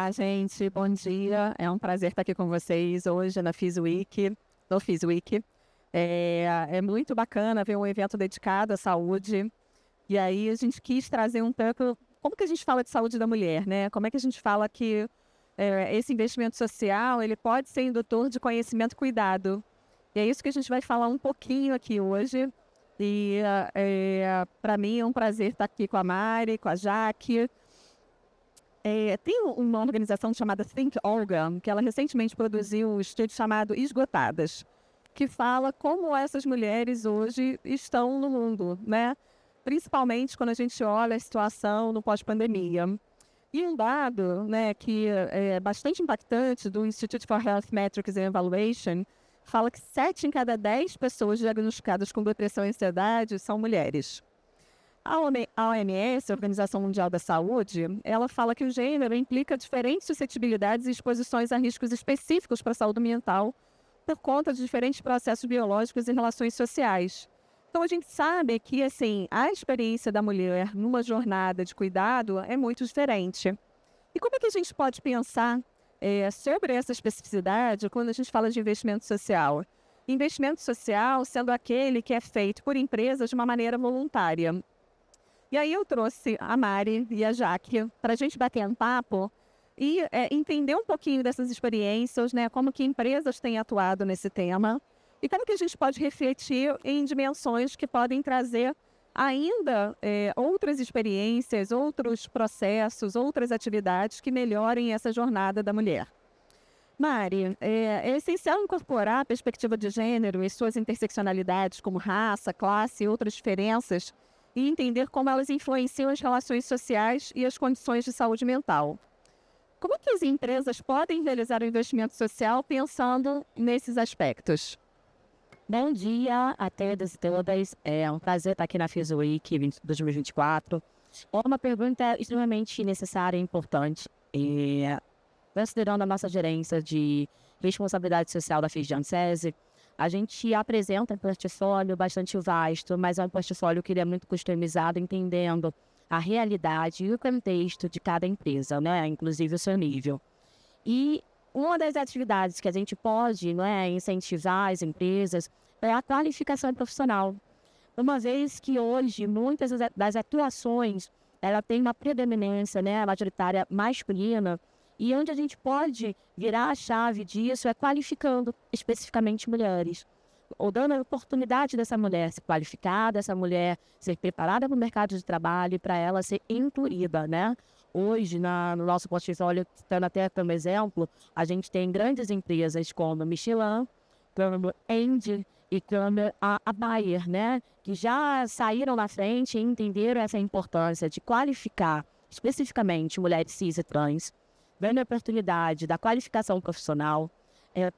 Olá, gente, bom dia. É um prazer estar aqui com vocês hoje na FISWeek, no FISWeek. É muito bacana ver um evento dedicado à saúde. E aí a gente quis trazer um pouco como que a gente fala de saúde da mulher, né? Como é que a gente fala que esse investimento social ele pode ser indutor de conhecimento e cuidado. E é isso que a gente vai falar um pouquinho aqui hoje. E para mim é um prazer estar aqui com a Mari, com a Jaque. Tem uma organização chamada Think Organ, que ela recentemente produziu um estudo chamado Esgotadas, que fala como essas mulheres hoje estão no mundo, né? Principalmente quando a gente olha a situação no pós-pandemia. E um dado, né, que é bastante impactante do Institute for Health Metrics and Evaluation fala que 7 em cada 10 pessoas diagnosticadas com depressão e ansiedade são mulheres. A OMS, a Organização Mundial da Saúde, ela fala que o gênero implica diferentes suscetibilidades e exposições a riscos específicos para a saúde mental por conta de diferentes processos biológicos e relações sociais. Então, a gente sabe que, assim, a experiência da mulher numa jornada de cuidado é muito diferente. E como é que a gente pode pensar sobre essa especificidade quando a gente fala de investimento social? Investimento social sendo aquele que é feito por empresas de uma maneira voluntária. E aí eu trouxe a Mari e a Jaque para a gente bater um papo e entender um pouquinho dessas experiências, né? Como que empresas têm atuado nesse tema e como que a gente pode refletir em dimensões que podem trazer ainda outras experiências, outros processos, outras atividades que melhorem essa jornada da mulher. Mari, é essencial incorporar a perspectiva de gênero e suas interseccionalidades como raça, classe e outras diferenças e entender como elas influenciam as relações sociais e as condições de saúde mental. Como que as empresas podem realizar o investimento social pensando nesses aspectos? Bom dia a todos e todas. É um prazer estar aqui na FISWeek 2024. Uma pergunta extremamente necessária e importante. Considerando a nossa gerência de responsabilidade social da FISJANSESI, a gente apresenta um portfólio bastante vasto, mas é um portfólio que ele é muito customizado, entendendo a realidade e o contexto de cada empresa, né? Inclusive o seu nível. E uma das atividades que a gente pode, né, incentivar as empresas é a qualificação profissional. Uma vez que hoje muitas das atuações ela tem uma predominância, né, majoritária masculina, e onde a gente pode virar a chave disso é qualificando especificamente mulheres, ou dando a oportunidade dessa mulher se qualificar, dessa mulher ser preparada para o mercado de trabalho, para ela ser incluída, né? Hoje, no nosso portfólio, dando até como exemplo, a gente tem grandes empresas como Michelin, como Engie e como a Bayer, né? Que já saíram na frente e entenderam essa importância de qualificar especificamente mulheres cis e trans, dando a oportunidade da qualificação profissional,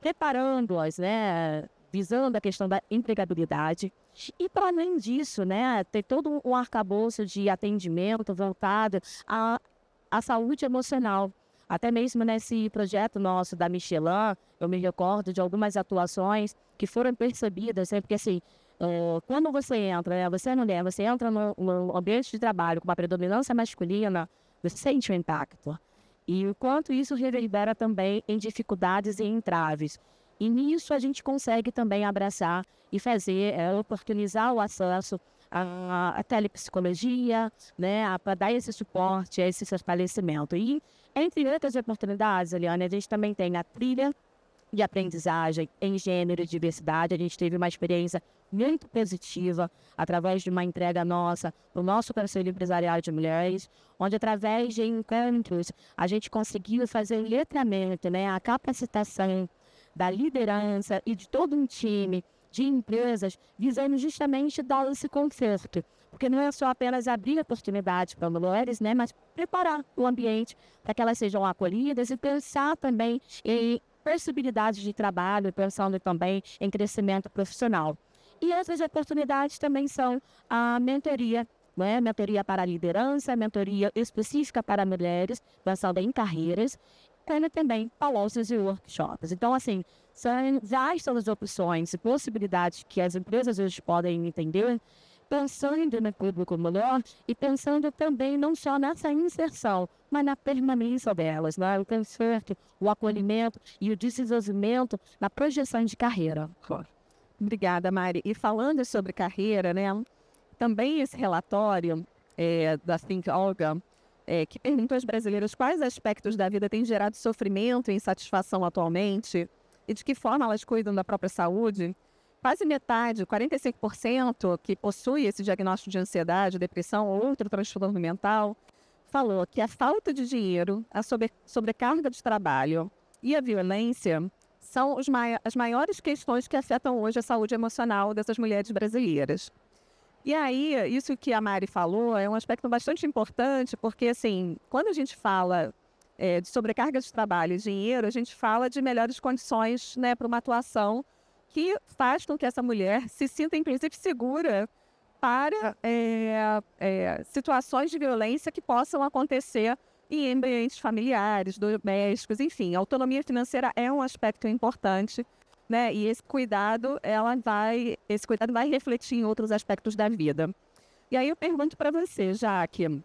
preparando-as, né, visando a questão da empregabilidade. E, para além disso, né, ter todo um arcabouço de atendimento voltado à saúde emocional. Até mesmo nesse projeto nosso da Michelin, eu me recordo de algumas atuações que foram percebidas, né, porque assim, quando você entra, né, você é mulher, você entra no ambiente de trabalho com uma predominância masculina, você sente o impacto. E o quanto isso reverbera também em dificuldades e entraves. E nisso a gente consegue também abraçar e fazer, oportunizar o acesso à telepsicologia, né, para dar esse suporte, esse fortalecimento. E, entre outras oportunidades, Eliane, a gente também tem a trilha de aprendizagem em gênero e diversidade. A gente teve uma experiência muito positiva através de uma entrega nossa no nosso Conselho Empresarial de Mulheres, onde através de encontros a gente conseguiu fazer o letramento, né, a capacitação da liderança e de todo um time de empresas, visando justamente dar esse conforto. Porque não é só apenas abrir oportunidades para mulheres, né, mas preparar o ambiente para que elas sejam acolhidas e pensar também em possibilidades de trabalho, pensando também em crescimento profissional. E essas oportunidades também são a mentoria, né? Mentoria para a liderança, mentoria específica para mulheres, pensando em carreiras, e também palestras e workshops. Então, assim, são vastas as opções e possibilidades que as empresas hoje podem entender pensando no público mulher e pensando também não só nessa inserção, mas na permanência delas, né? O conforto, o acolhimento e o desenvolvimento na projeção de carreira. Obrigada, Mari. E falando sobre carreira, né? Também esse relatório da Think Olga, que perguntou aos brasileiros quais aspectos da vida têm gerado sofrimento e insatisfação atualmente e de que forma elas cuidam da própria saúde, quase metade, 45%, que possui esse diagnóstico de ansiedade, depressão ou outro transtorno mental, falou que a falta de dinheiro, a sobrecarga de trabalho e a violência são as maiores questões que afetam hoje a saúde emocional dessas mulheres brasileiras. E aí, isso que a Mari falou é um aspecto bastante importante, porque, assim, quando a gente fala de sobrecarga de trabalho e dinheiro, a gente fala de melhores condições, né, para uma atuação que faz com que essa mulher se sinta, inclusive, segura para situações de violência que possam acontecer em ambientes familiares, domésticos, enfim. A autonomia financeira é um aspecto importante, né? E esse cuidado vai refletir em outros aspectos da vida. E aí eu pergunto para você, Jaque,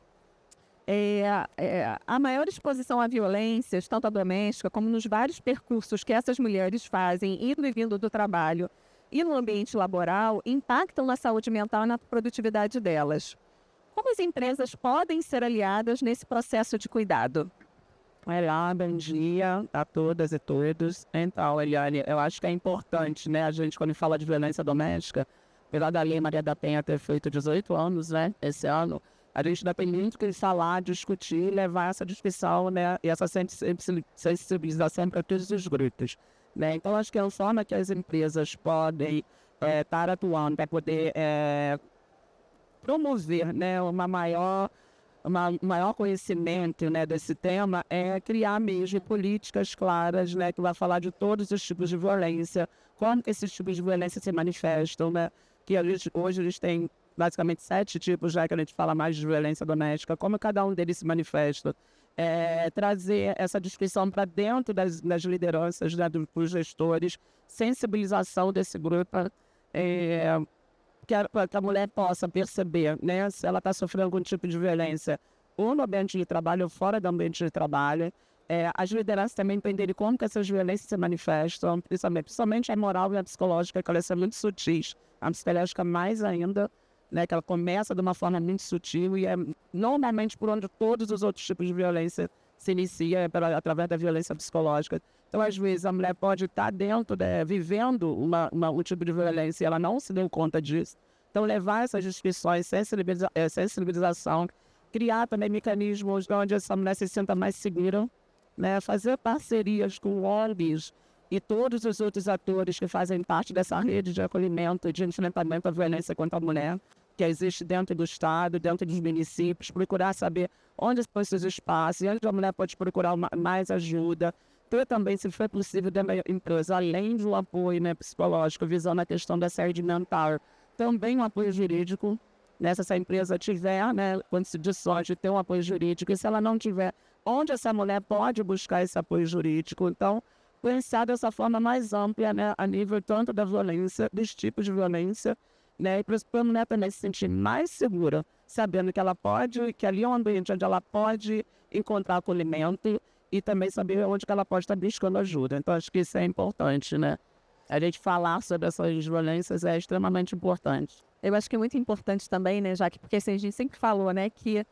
a maior exposição à violências, tanto a doméstica como nos vários percursos que essas mulheres fazem, indo e vindo do trabalho e no ambiente laboral, impactam na saúde mental e na produtividade delas. Como as empresas podem ser aliadas nesse processo de cuidado? Olá, bom dia a todas e todos. Então, Eliane, eu acho que é importante, né, a gente, quando fala de violência doméstica, apesar da Lei Maria da Penha ter feito 18 anos, né, esse ano, a gente depende muito de falar, discutir, levar essa discussão, né, e essa sensibilização para todos os grupos, né. Então, acho que é uma forma que as empresas podem estar atuando para poder promover, né, maior conhecimento, né, desse tema é criar mesmo políticas claras, né, que vai falar de todos os tipos de violência, como que esses tipos de violência se manifestam, né, que hoje eles têm basicamente 7 tipos, já que a gente fala mais de violência doméstica, como cada um deles se manifesta. Trazer essa discussão para dentro das lideranças, né, dos gestores, sensibilização desse grupo, que a mulher possa perceber, né, se ela está sofrendo algum tipo de violência ou no ambiente de trabalho ou fora do ambiente de trabalho. As lideranças também entenderem como que essas violências se manifestam, principalmente a moral e a psicológica, que elas são muito sutis. A psicológica mais ainda, né, que ela começa de uma forma muito sutil e é normalmente por onde todos os outros tipos de violência se inicia, através da violência psicológica. Então, às vezes, a mulher pode estar dentro, vivendo um tipo de violência e ela não se deu conta disso. Então, levar essas discussões, sensibilização, criar também mecanismos onde essa mulher se sinta mais segura, né? Fazer parcerias com ONGs e todos os outros atores que fazem parte dessa rede de acolhimento e de enfrentamento à violência contra a mulher, que existe dentro do Estado, dentro dos municípios, procurar saber onde estão esses espaços, onde a mulher pode procurar mais ajuda. Então, também, se for possível, dentro da empresa, além do apoio, né, psicológico, visando a questão da saúde mental, também um apoio jurídico, né, se essa empresa tiver, né, condições de ter um apoio jurídico, e se ela não tiver, onde essa mulher pode buscar esse apoio jurídico. Então, pensar dessa forma mais ampla, né, a nível tanto da violência, dos tipos de violência, né, e para a mulher também se sentir mais segura, sabendo que ela pode, que ali é um ambiente onde ela pode encontrar acolhimento e também saber onde que ela pode estar buscando ajuda. Então, acho que isso é importante, né? A gente falar sobre essas violências é extremamente importante. Eu acho que é muito importante também, né, Jaque, porque assim, a gente sempre falou, né, que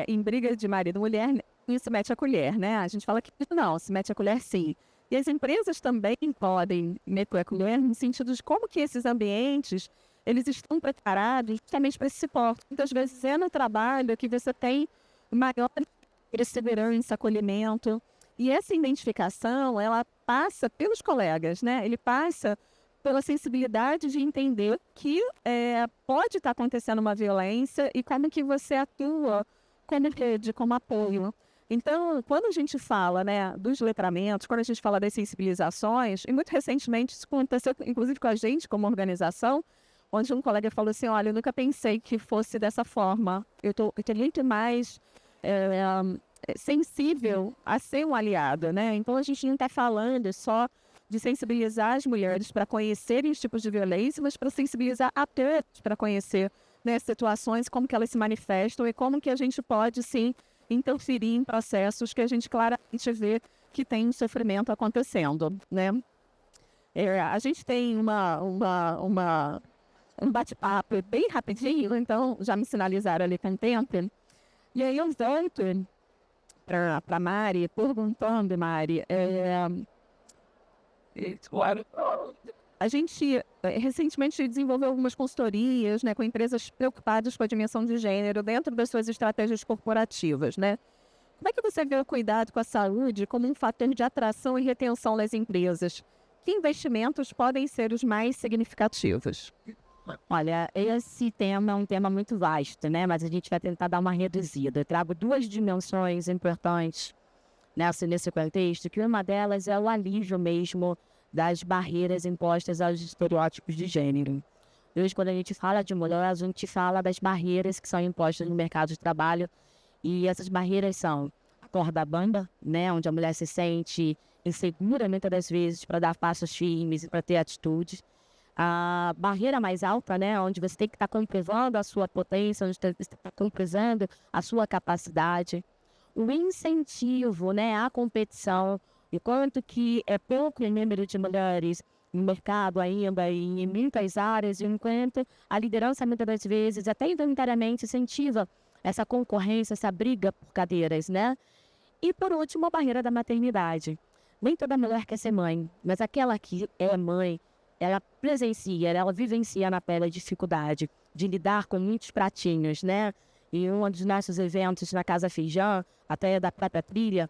em briga de marido e mulher, não se mete a colher, né? A gente fala que não, se mete a colher sim. E as empresas também podem meter a colher no sentido de como que esses ambientes, eles estão preparados justamente para esse suporte. Muitas vezes é no trabalho que você tem maior perseverança, acolhimento. E essa identificação, ela passa pelos colegas, né? Ele passa pela sensibilidade de entender que pode estar acontecendo uma violência e como que você atua como rede, como apoio. Então, quando a gente fala, né, dos letramentos, quando a gente fala das sensibilizações, e muito recentemente isso aconteceu, inclusive com a gente, como organização, onde um colega falou assim, olha, eu nunca pensei que fosse dessa forma. Eu tô muito mais sensível a ser um aliado, né? Então, a gente não está falando só de sensibilizar as mulheres para conhecerem os tipos de violência, mas para sensibilizar a todos para conhecer né, situações, como que elas se manifestam e como que a gente pode, sim, interferir em processos que a gente claramente vê que tem um sofrimento acontecendo, né? A gente tem um bate-papo bem rapidinho, então já me sinalizaram ali com o tempo. E aí eu volto para Mari, perguntando, Mari, a gente recentemente desenvolveu algumas consultorias, né, com empresas preocupadas com a dimensão de gênero dentro das suas estratégias corporativas, né? Como é que você vê o cuidado com a saúde como um fator de atração e retenção nas empresas? Que investimentos podem ser os mais significativos? Olha, esse tema é um tema muito vasto, né? Mas a gente vai tentar dar uma reduzida. Eu trago 2 dimensões importantes nesse contexto, que uma delas é o alívio mesmo das barreiras impostas aos estereótipos de gênero. Hoje, quando a gente fala de mulher, a gente fala das barreiras que são impostas no mercado de trabalho, e essas barreiras são a corda bamba, né? Onde a mulher se sente insegura muitas das vezes para dar passos firmes e para ter atitudes. A barreira mais alta, né, onde você tem que estar comprovando a sua potência, onde você está comprovando a sua capacidade. O incentivo, né, à competição, e quanto que é pouco o número de mulheres no mercado ainda e em muitas áreas, enquanto a liderança muitas das vezes até involuntariamente incentiva essa concorrência, essa briga por cadeiras, né? E por último, a barreira da maternidade. Nem toda mulher quer ser mãe, mas aquela que é mãe, ela presencia, ela vivencia na pele a dificuldade de lidar com muitos pratinhos, né? E um dos nossos eventos na Casa Feijão, até da própria trilha,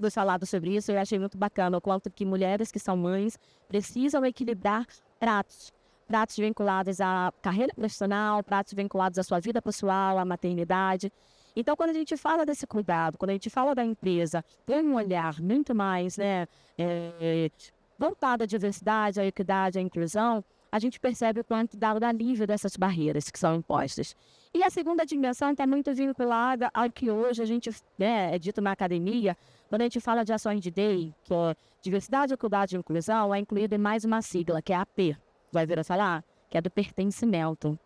foi falado sobre isso. Eu achei muito bacana o quanto que mulheres que são mães precisam equilibrar pratos vinculados à carreira profissional, pratos vinculados à sua vida pessoal, à maternidade. Então, quando a gente fala desse cuidado, quando a gente fala da empresa, tem um olhar muito mais, né, voltado à diversidade, à equidade, à inclusão, a gente percebe o quanto dá o alívio dessas barreiras que são impostas. E a segunda dimensão está muito vinculada ao que hoje a gente, né, é dito na academia, quando a gente fala de ações de DEI, que é diversidade, equidade e inclusão, é incluída em mais uma sigla, que é a P, vai vir a falar, que é do pertencimento.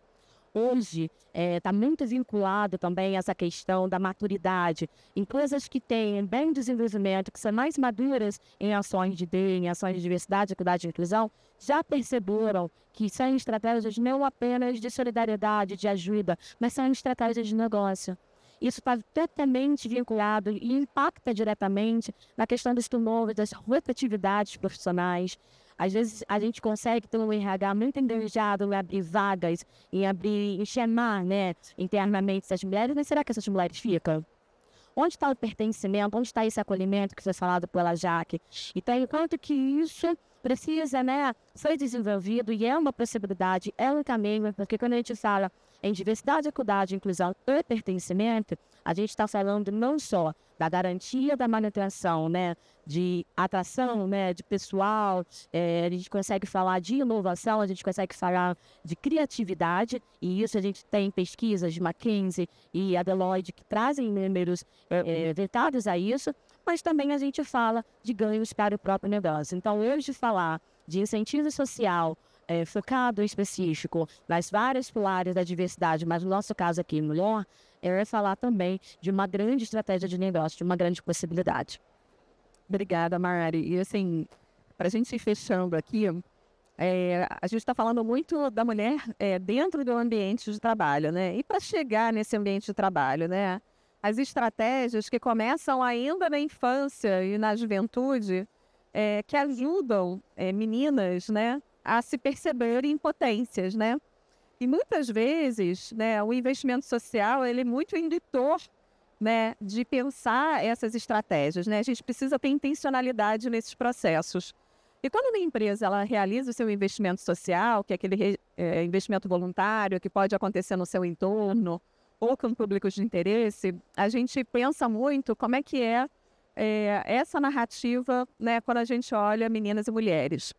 Hoje está muito vinculado também a essa questão da maturidade. Empresas que têm bem desenvolvimento, que são mais maduras em ações de DEI, em ações de diversidade, equidade e inclusão, já perceberam que são estratégias não apenas de solidariedade, de ajuda, mas são estratégias de negócio. Isso está totalmente vinculado e impacta diretamente na questão dos turnovers, das rotatividades profissionais. Às vezes a gente consegue ter um RH muito engajado em abrir vagas, em chamar, né, internamente essas mulheres, mas será que essas mulheres ficam? Onde está o pertencimento? Onde está esse acolhimento que foi falado pela Jaque? Então, enquanto que isso precisa, né, ser desenvolvido e é uma possibilidade, é um caminho, porque quando a gente fala em diversidade, equidade, inclusão e pertencimento, a gente está falando não só da garantia da manutenção, né, de atração, né, de pessoal, a gente consegue falar de inovação, a gente consegue falar de criatividade, e isso a gente tem pesquisas de McKinsey e a Deloitte que trazem números voltados a isso, mas também a gente fala de ganhos para o próprio negócio. Então, hoje falar de incentivo social focado em específico nas várias pilares da diversidade, mas no nosso caso aqui, mulher, é falar também de uma grande estratégia de negócio, de uma grande possibilidade. Obrigada, Mari. E assim, para a gente ir fechando aqui, a gente está falando muito da mulher dentro do ambiente de trabalho, né? E para chegar nesse ambiente de trabalho, né? As estratégias que começam ainda na infância e na juventude, que ajudam meninas, né, a se perceberem potências, né? E muitas vezes, né, o investimento social ele é muito indutor, né, de pensar essas estratégias, né? A gente precisa ter intencionalidade nesses processos. E quando uma empresa ela realiza o seu investimento social, que é aquele investimento voluntário que pode acontecer no seu entorno ou com públicos de interesse, a gente pensa muito como é que essa narrativa, né, quando a gente olha meninas e mulheres.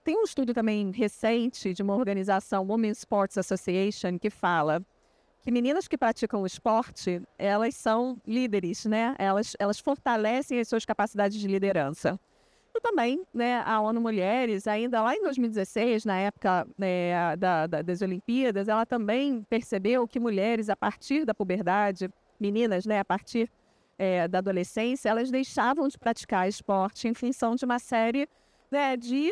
Tem um estudo também recente de uma organização, Women Sports Association, que fala que meninas que praticam o esporte, elas são líderes, né? Elas fortalecem as suas capacidades de liderança. E também, né, a ONU Mulheres, ainda lá em 2016, na época, né, das Olimpíadas, ela também percebeu que mulheres, a partir da puberdade, meninas, né, a partir da adolescência, elas deixavam de praticar esporte em função de uma série, né, de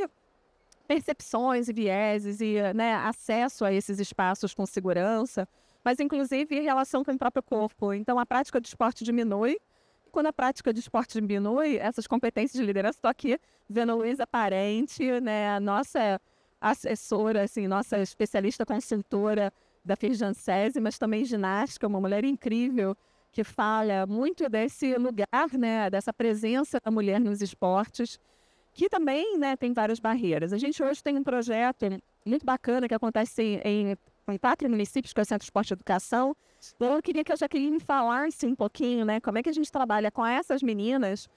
percepções e vieses e, né, acesso a esses espaços com segurança, mas inclusive em relação com o próprio corpo. Então, a prática de esporte diminui. Quando a prática de esporte diminui, essas competências de liderança, estou aqui vendo a Luísa Parente, né, a nossa assessora, assim, nossa especialista consultora da Firjansese, mas também ginástica, uma mulher incrível, que fala muito desse lugar, né, dessa presença da mulher nos esportes, que também, né, tem várias barreiras. A gente hoje tem um projeto muito bacana que acontece em 4 municípios, que é o Centro Esporte e Educação. Então, eu queria que a Jaqueline falasse um pouquinho, né, como é que a gente trabalha com essas meninas,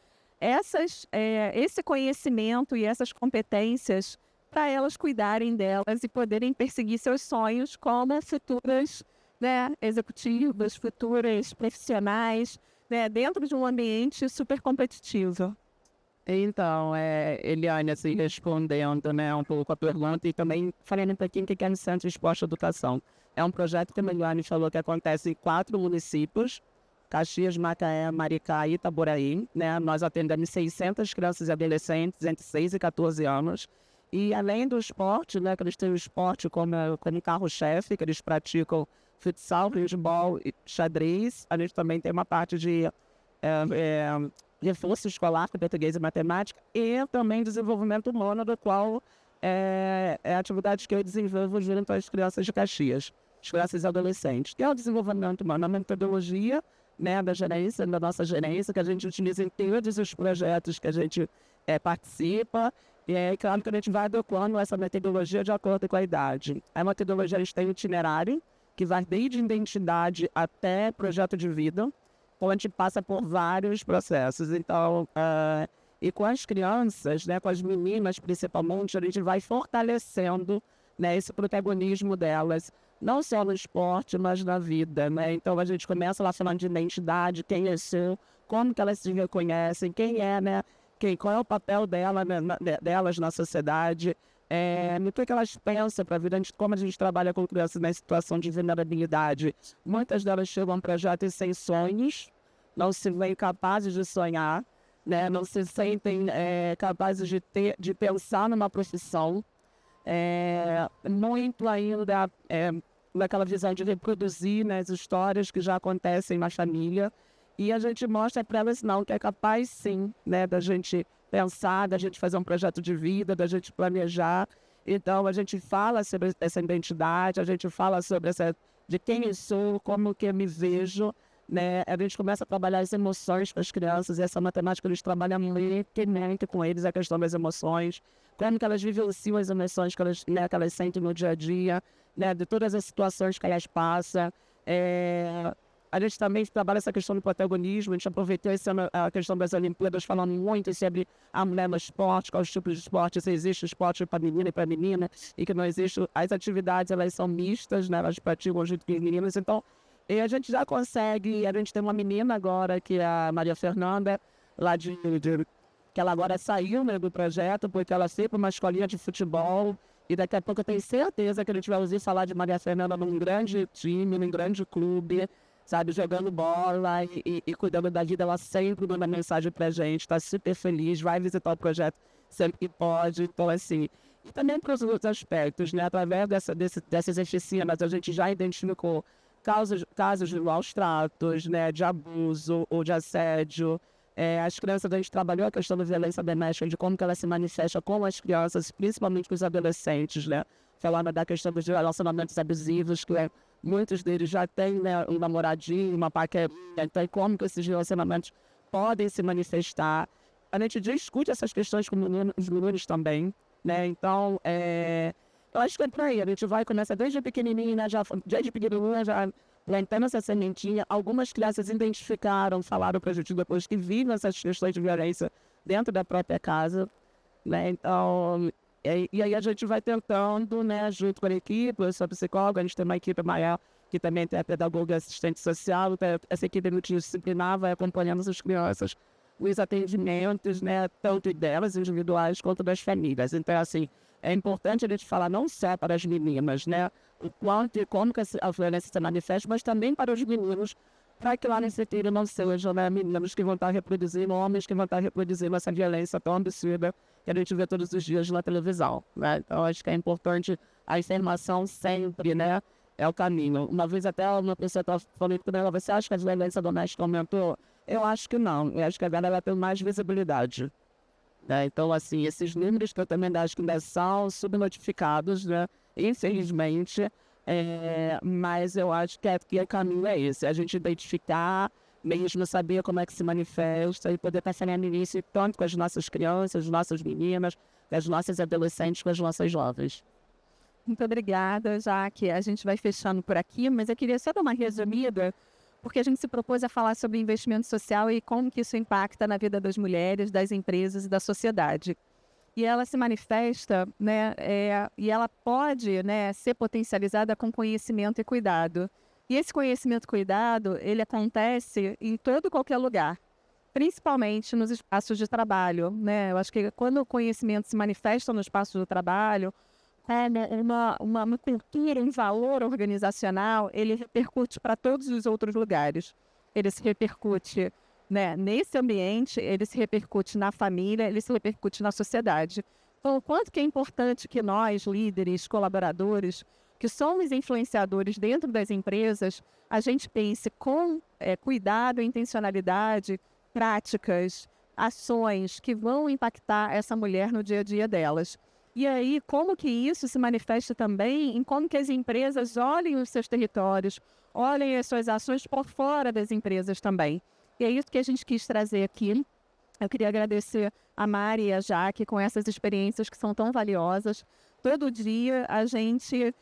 esse conhecimento e essas competências para elas cuidarem delas e poderem perseguir seus sonhos como futuras, né, executivas, futuras profissionais, né, dentro de um ambiente super competitivo. Então, Eliane, assim, respondendo, né, um pouco a pergunta e também falando um pouquinho o que é o Centro Esporte e Educação. É um projeto que a Eliane falou que acontece em 4 municípios, Caxias, Macaé, Maricá e Itaboraí, né? Nós atendemos 600 crianças e adolescentes entre 6 e 14 anos. E além do esporte, né, que eles têm o esporte como carro-chefe, que eles praticam futsal, handball e xadrez, a gente também tem uma parte de reforço escolar com português e matemática e também desenvolvimento humano, do qual é a atividade que eu desenvolvo junto às crianças de Caxias, as crianças e adolescentes, que é o desenvolvimento humano, a metodologia, né, da gerência, da nossa gerência, que a gente utiliza em todos os projetos que a gente participa. E é claro que a gente vai adequando essa metodologia de acordo com a idade. A metodologia, eles têm um itinerário que vai desde identidade até projeto de vida, onde a gente passa por vários processos. Então, e com as crianças, né, com as meninas principalmente, a gente vai fortalecendo, né, esse protagonismo delas, não só no esporte, mas na vida, né? Então, a gente começa lá falando de identidade, quem é seu, como que elas se reconhecem, quem é, né? Qual é o papel delas na sociedade, no que elas pensam para a vida, como a gente trabalha com crianças na situação de vulnerabilidade. Muitas delas chegam a projetos sem sonhos, não se veem capazes de sonhar, né? Não se sentem capazes de pensar numa profissão, muito ainda naquela visão de reproduzir, né, as histórias que já acontecem na família. E a gente mostra para elas não, que é capaz sim, né, da gente pensar, da gente fazer um projeto de vida, da gente planejar. Então a gente fala sobre essa identidade, a gente fala sobre de quem eu sou, como que eu me vejo, né? A gente começa a trabalhar as emoções com as crianças, e essa matemática eles trabalham muito com eles, a questão das emoções, como que elas vivenciam as emoções que elas sentem no dia a dia, né, de todas as situações que elas passam. A gente também trabalha essa questão do protagonismo. A gente aproveitou a questão das Olimpíadas, falando muito sobre a mulher no esporte, quais tipos de esporte, se existe esporte para menina e para menina, e que não existe. As atividades, elas são mistas, né? Elas praticam junto com as meninas. Então, e a gente já consegue. A gente tem uma menina agora, que é a Maria Fernanda, lá que ela agora saiu, né, do projeto, porque ela foi para uma escolinha de futebol. E daqui a pouco eu tenho certeza que a gente vai ouvir falar de Maria Fernanda num grande time, num grande clube, sabe, jogando bola e cuidando da vida. Ela sempre manda mensagem pra gente, está super feliz, vai visitar o projeto sempre que pode. Então, assim, e também para os outros aspectos, né, através dessas oficinas, a gente já identificou casos de maus tratos, né, de abuso ou de assédio. As crianças, a gente trabalhou a questão da violência doméstica, de como que ela se manifesta com as crianças, principalmente com os adolescentes, né, falando da questão dos relacionamentos abusivos, que muitos deles já têm, né, um namoradinho, uma paquerinha, então como que esses relacionamentos podem se manifestar. A gente discute essas questões com os meninos também, né, então, eu acho que é por aí, a gente vai começar desde pequenininha, já plantando essa sementinha. Algumas crianças identificaram, falaram para a gente depois que viram essas questões de violência dentro da própria casa, né, então... E aí a gente vai tentando, né, junto com a equipe, eu sou psicóloga, a gente tem uma equipe maior que também tem a pedagoga assistente social, essa equipe multidisciplinar vai acompanhando essas crianças os atendimentos, né, tanto delas individuais quanto das famílias. Então, assim, é importante a gente falar não só para as meninas, né, o quanto e como que a violência se manifesta, mas também para os meninos, para que lá nesse retiro não sejam, né, meninos que vão estar reproduzindo, homens que vão estar reproduzindo essa violência tão absurda que a gente vê todos os dias na televisão, né? Então, acho que é importante a informação sempre, né, é o caminho. Uma vez até uma pessoa estava falando com ela, você acha que a violência doméstica aumentou? Eu acho que não, eu acho que agora ela tem mais visibilidade. Né? Então, assim, esses números que eu também acho que ainda são subnotificados, né? Infelizmente, mas eu acho que o caminho é esse, a gente identificar, mesmo saber como é que se manifesta e poder passar no início tanto com as nossas crianças, as nossas meninas, as nossas adolescentes, com as nossas jovens. Muito obrigada, Jaque. A gente vai fechando por aqui, mas eu queria só dar uma resumida, porque a gente se propôs a falar sobre investimento social e como que isso impacta na vida das mulheres, das empresas e da sociedade. E ela se manifesta, né, e ela pode, né, ser potencializada com conhecimento e cuidado. E esse conhecimento e cuidado, ele acontece em todo e qualquer lugar, principalmente nos espaços de trabalho, né? Eu acho que quando o conhecimento se manifesta no espaço de trabalho, uma cultura, um valor organizacional, ele repercute para todos os outros lugares. Ele se repercute, né, nesse ambiente, ele se repercute na família, ele se repercute na sociedade. Então, o quanto que é importante que nós, líderes, colaboradores, que somos influenciadores dentro das empresas, a gente pense com cuidado e intencionalidade, práticas, ações que vão impactar essa mulher no dia a dia delas. E aí, como que isso se manifesta também em como que as empresas olhem os seus territórios, olhem as suas ações por fora das empresas também. E é isso que a gente quis trazer aqui. Eu queria agradecer a Mari e a Jaque com essas experiências que são tão valiosas. Todo dia a gente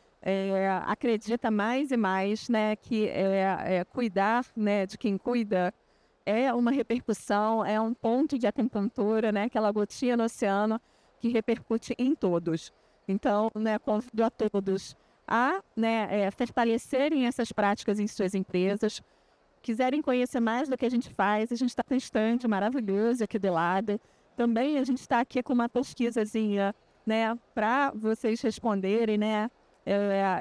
acredita mais e mais, né, que cuidar, né, de quem cuida é uma repercussão, é um ponto de acupuntura, né, aquela gotinha no oceano que repercute em todos. Então, né, convido a todos a, né, fortalecerem essas práticas em suas empresas. Quiserem conhecer mais do que a gente faz, a gente está com um stand maravilhoso aqui do lado. Também a gente está aqui com uma pesquisazinha, né, para vocês responderem, né,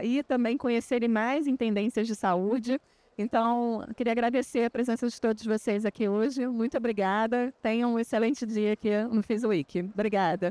e também conhecerem mais em tendências de saúde. Então, queria agradecer a presença de todos vocês aqui hoje. Muito obrigada. Tenham um excelente dia aqui no FIS Week. Obrigada.